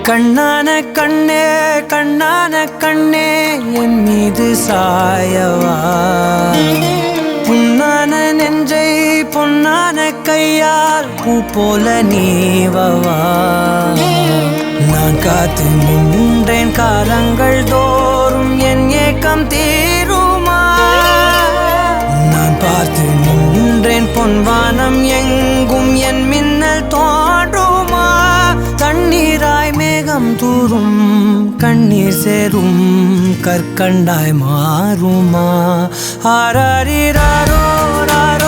கண்ணான கண்ணே கண்ணான கண்ணே என் மீது சாயவா புண்ணான நெஞ்சை பொன்னான கையால் பூ போல நீவவா நான் காத்து நின்றேன் காலங்கள் தோறும் என் ஏக்கம் தீருமா நான் பார்த்து நின்றேன் பொன்வானம் எங்கும் என் மின்னல் தோன்றுமா தண்ணீராய் மேகம் தூரும் கண்ணீர் சேரும் கற்கண்டாய் மாறுமா ஆராரிராரோ ராரோ